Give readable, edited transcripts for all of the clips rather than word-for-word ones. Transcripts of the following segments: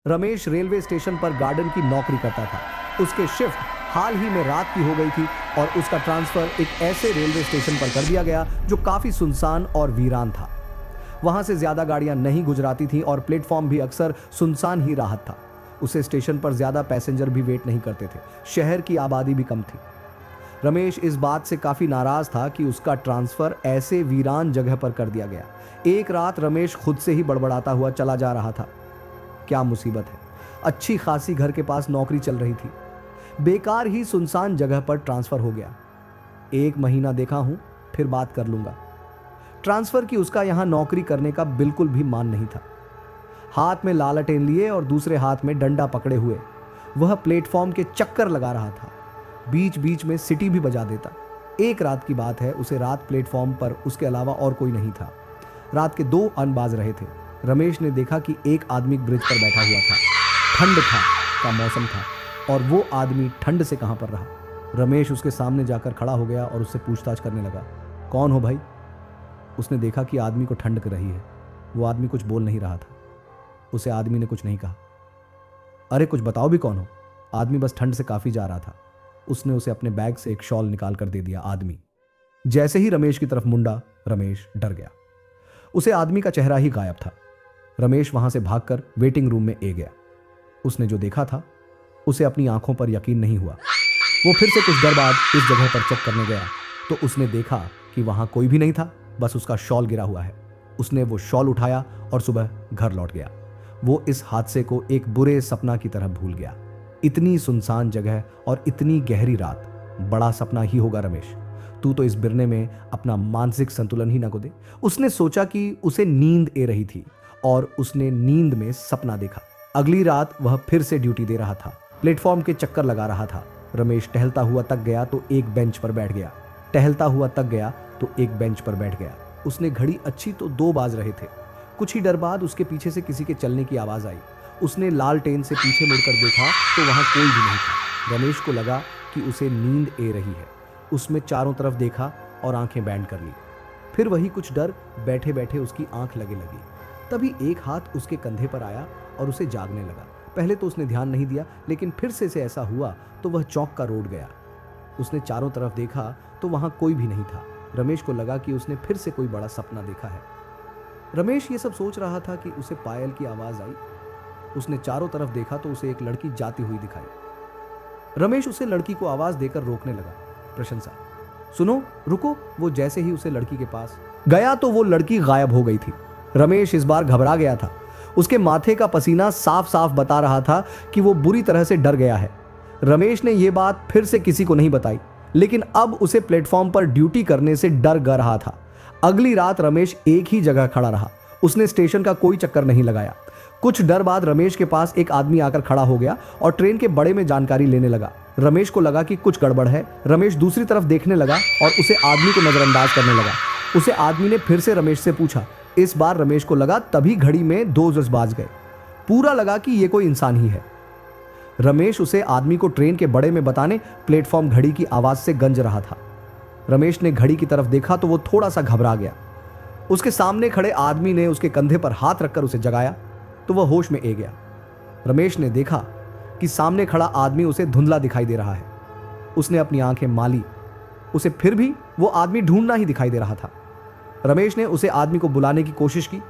Ramesh railway station पर garden की नौकरी करता था। उसके शिफ्ट हाल ही में रात की हो गई थी और उसका ट्रांसफर एक ऐसे रेलवे स्टेशन पर कर दिया गया जो काफी सुनसान और वीरान था। वहां से ज्यादा गाड़ियां नहीं गुजराती थी और प्लेटफॉर्म भी अक्सर सुनसान ही राहत था। उसे स्टेशन पर ज्यादा पैसेंजर भी वेट नहीं करते थे। शहर की आबादी भी कम थी। रमेश इस बात से काफी नाराज था कि उसका ट्रांसफर ऐसे वीरान जगह पर कर दिया गया। एक रात रमेश खुद से ही बड़बड़ाता हुआ चला जा रहा था। क्या मुसीबत है, अच्छी खासी घर के पास नौकरी चल रही थी, बेकार ही सुनसान जगह पर ट्रांसफर हो गया। 1 महीना देखा हूं, फिर बात कर लूंगा। ट्रांसफर की उसका यहां नौकरी करने का बिल्कुल भी मान नहीं था। हाथ में लालटेन लिए और दूसरे हाथ में डंडा पकड़े हुए वह प्लेटफॉर्म के चक्कर लगा रहा था। बीच बीच में सिटी भी बजा देता। एक रात की बात है, उसे रात प्लेटफॉर्म पर उसके अलावा और कोई नहीं था। रात के 2 अन बाज रहे थे। रमेश ने देखा कि एक आदमी ब्रिज पर बैठा हुआ था। ठंड का मौसम था और वो आदमी ठंड से कहां पर रहा। रमेश उसके सामने जाकर खड़ा हो गया और उससे पूछताछ करने लगा, कौन हो भाई? उसने देखा कि आदमी को ठंड कर रही है। वो आदमी कुछ बोल नहीं रहा था। उसे आदमी ने कुछ नहीं कहा। अरे कुछ बताओ भी, कौन हो? आदमी बस ठंड से काफी जा रहा था। उसने उसे अपने बैग से एक शॉल निकाल कर दे दिया। आदमी जैसे ही रमेश की तरफ मुंडा, रमेश डर गया। उसे आदमी का चेहरा ही गायब था। रमेश वहां से भागकर वेटिंग रूम में गया। उसने जो देखा था उसे अपनी आंखों पर यकीन नहीं हुआ। वो फिर से कुछ देर बाद इस जगह पर चेक करने गया तो उसने देखा कि वहां कोई भी नहीं था, बस उसका शॉल गिरा हुआ है। उसने वो शॉल उठाया और सुबह घर लौट गया। वो इस हादसे को एक बुरे सपना की तरह भूल गया। इतनी सुनसान जगह और इतनी गहरी रात, बड़ा सपना ही होगा रमेश। तू तो इस बिरने में अपना मानसिक संतुलन ही ना खो दे। उसने सोचा कि उसे नींद ए रही थी और उसने नींद में सपना देखा। अगली रात वह फिर से ड्यूटी दे रहा था। प्लेटफॉर्म के चक्कर लगा रहा था। रमेश टहलता हुआ तक गया तो एक बेंच पर बैठ गया। टहलता हुआ तक गया तो एक बेंच पर बैठ गया। उसने घड़ी अच्छी तो 2 बाज रहे थे। कुछ ही देर बाद उसके पीछे से किसी के चलने की आवाज आई। उसने लालटेन से पीछे मुड़कर देखा तो वहां कोई भी नहीं था। रमेश को लगा कि उसे नींद ए रही है। उसने चारों तरफ देखा और आंखें बैंड कर ली। फिर वही कुछ डर बैठे बैठे उसकी आंख लगी। तभी एक हाथ उसके कंधे पर आया और उसे जागने लगा। पहले तो उसने ध्यान नहीं दिया, लेकिन फिर से ऐसा हुआ तो वह चौंक कर उठ गया। उसने चारों तरफ देखा तो वहां कोई भी नहीं था। रमेश को लगा कि उसने फिर से कोई बड़ा सपना देखा है। रमेश ये सब सोच रहा था कि उसे पायल की आवाज आई। उसने चारों तरफ देखा तो उसे एक लड़की जाती हुई दिखाई। रमेश उसे लड़की को आवाज देकर रोकने लगा। प्रशंसा, सुनो, रुको। वो जैसे ही उसे लड़की के पास गया तो वो लड़की गायब हो गई थी। रमेश इस बार घबरा गया था। उसके माथे का पसीना साफ साफ बता रहा था कि वो बुरी तरह से डर गया है। रमेश ने यह बात फिर से किसी को नहीं बताई, लेकिन अब उसे प्लेटफॉर्म पर ड्यूटी करने से डर ग रहा था। अगली रात रमेश एक ही जगह खड़ा रहा। उसने स्टेशन का कोई चक्कर नहीं लगाया। कुछ देर बाद रमेश के पास एक आदमी आकर खड़ा हो गया और ट्रेन के बड़े में जानकारी लेने लगा। रमेश को लगा कि कुछ गड़बड़ है। रमेश दूसरी तरफ देखने लगा और उसे आदमी को नजरअंदाज करने लगा। उसे आदमी ने फिर से रमेश से पूछा। इस बार रमेश को लगा तभी घड़ी में 2 बाज गए। पूरा लगा कि यह कोई इंसान ही है। रमेश उसे आदमी को ट्रेन के बड़े में बताने प्लेटफॉर्म घड़ी की आवाज से गंज रहा था। रमेश ने घड़ी की तरफ देखा तो वो थोड़ा सा घबरा गया। उसके सामने खड़े आदमी ने उसके कंधे पर हाथ रखकर उसे जगाया तो वह होश में गया। रमेश ने देखा कि सामने खड़ा आदमी उसे धुंधला दिखाई दे रहा है। उसने अपनी आंखें माली। उसे फिर भी वो आदमी ढूंढना ही दिखाई दे रहा था। रमेश ने उसे आदमी को बुलाने की कोशिश की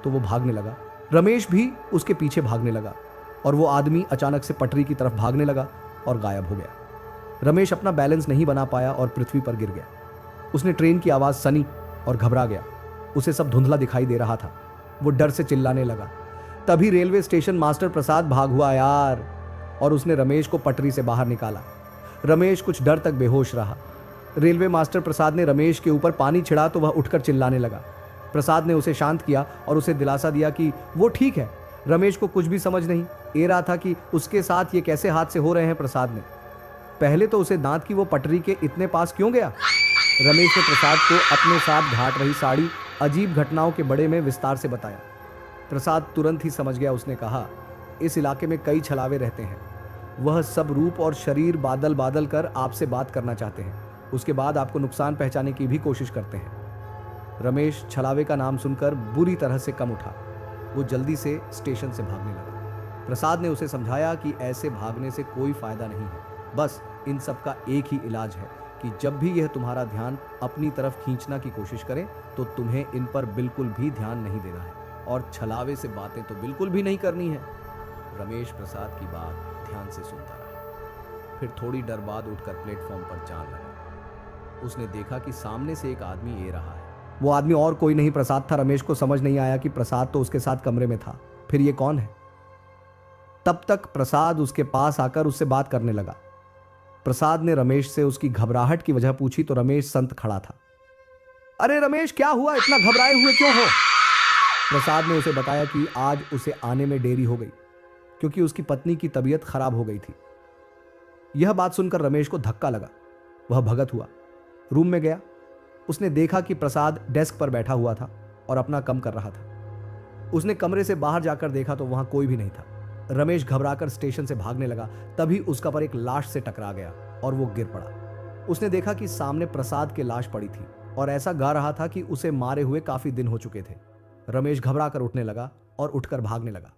तो वो भागने लगा। रमेश भी उसके पीछे भागने लगा और वो आदमी अचानक से पटरी की तरफ भागने लगा और गायब हो गया। रमेश अपना बैलेंस नहीं बना पाया और पृथ्वी पर गिर गया। उसने ट्रेन की आवाज सुनी और घबरा गया। उसे सब धुंधला दिखाई दे रहा था। वो डर से चिल्लाने लगा। तभी रेलवे स्टेशन मास्टर प्रसाद भाग हुआ यार, और उसने रमेश को पटरी से बाहर निकाला। रमेश कुछ डर तक बेहोश रहा। रेलवे मास्टर प्रसाद ने रमेश के ऊपर पानी छिड़ा तो वह उठकर चिल्लाने लगा। प्रसाद ने उसे शांत किया और उसे दिलासा दिया कि वो ठीक है। रमेश को कुछ भी समझ नहीं ए रहा था कि उसके साथ ये कैसे हादसे हो रहे हैं। प्रसाद ने पहले तो उसे दांत की वो पटरी के इतने पास क्यों गया। रमेश ने प्रसाद को अपने साथ घाट रही सारी अजीब घटनाओं के बड़े में विस्तार से बताया। प्रसाद तुरंत ही समझ गया। उसने कहा, इस इलाके में कई छलावे रहते हैं। वह सब रूप और शरीर बादल बादल कर आपसे बात करना चाहते हैं। उसके बाद आपको नुकसान पहुंचाने की भी कोशिश करते हैं। रमेश छलावे का नाम सुनकर बुरी तरह से कम उठा। वो जल्दी से स्टेशन से भागने लगा। प्रसाद ने उसे समझाया कि ऐसे भागने से कोई फायदा नहीं है, बस इन सब का एक ही इलाज है कि जब भी यह तुम्हारा ध्यान अपनी तरफ खींचना की कोशिश करे तो तुम्हें इन पर बिल्कुल भी ध्यान नहीं देना है और छलावे से बातें तो बिल्कुल भी नहीं करनी है। रमेश प्रसाद की बात ध्यान से सुनता रहा। फिर थोड़ी देर बाद उठकर प्लेटफॉर्म पर जाने लगा। उसने देखा कि सामने से एक आदमी आ रहा है। वो आदमी और कोई नहीं प्रसाद था। रमेश को समझ नहीं आया कि प्रसाद तो उसके साथ कमरे में था, फिर ये कौन है। तब तक प्रसाद उसके पास आकर उससे बात करने लगा। प्रसाद ने रमेश से उसकी घबराहट की वजह पूछी तो रमेश संत खड़ा था। अरे रमेश, क्या हुआ, इतना घबराए हुए क्यों हो? प्रसाद ने उसे बताया कि आज उसे आने में देरी हो गई क्योंकि उसकी पत्नी की तबीयत खराब हो गई थी। यह बात सुनकर रमेश को धक्का लगा। वह भगत हुआ, रूम में गया। उसने देखा कि प्रसाद डेस्क पर बैठा हुआ था और अपना काम कर रहा था। उसने कमरे से बाहर जाकर देखा तो वहां कोई भी नहीं था। रमेश घबराकर स्टेशन से भागने लगा, तभी उसका पर एक लाश से टकरा गया और वो गिर पड़ा। उसने देखा कि सामने प्रसाद की लाश पड़ी थी और ऐसा गा रहा था कि उसे मारे हुए काफी दिन हो चुके थे। रमेश घबराकर उठने लगा और उठकर भागने लगा।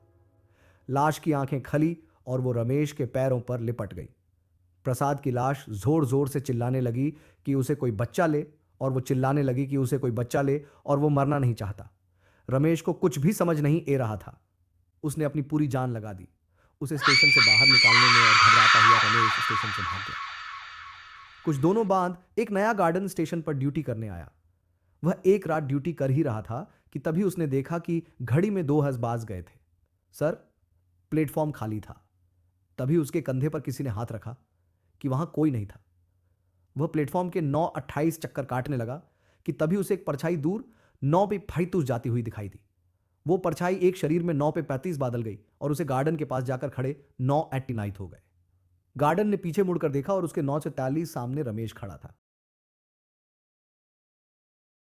लाश की आंखें खली और वो रमेश के पैरों पर लिपट गई। प्रसाद की लाश जोर जोर से चिल्लाने लगी कि उसे कोई बच्चा ले, और वो चिल्लाने लगी कि उसे कोई बच्चा ले और वो मरना नहीं चाहता। रमेश को कुछ भी समझ नहीं आ रहा था। उसने अपनी पूरी जान लगा दी उसे स्टेशन से बाहर निकालने में और घबराता हुआ रमेश स्टेशन से भाग गया। कुछ दिनों बाद एक नया गार्डन स्टेशन पर ड्यूटी करने आया। वह एक रात ड्यूटी कर ही रहा था कि तभी उसने देखा कि घड़ी में 2 हंसबाज गए थे। सर, प्लेटफॉर्म खाली था। तभी उसके कंधे पर किसी ने हाथ रखा कि वहां कोई नहीं था। वह प्लेटफॉर्म के 9:28 चक्कर काटने लगा कि तभी उसे एक परछाई दूर 9 पे 35 जाती हुई दिखाई दी। वो परछाई एक शरीर में 9 पे 35 बादल गई और उसे गार्डन के पास जाकर खड़े 9:89 हो गए। गार्डन ने पीछे मुड़कर देखा और उसके 9 से 43 सामने रमेश खड़ा था।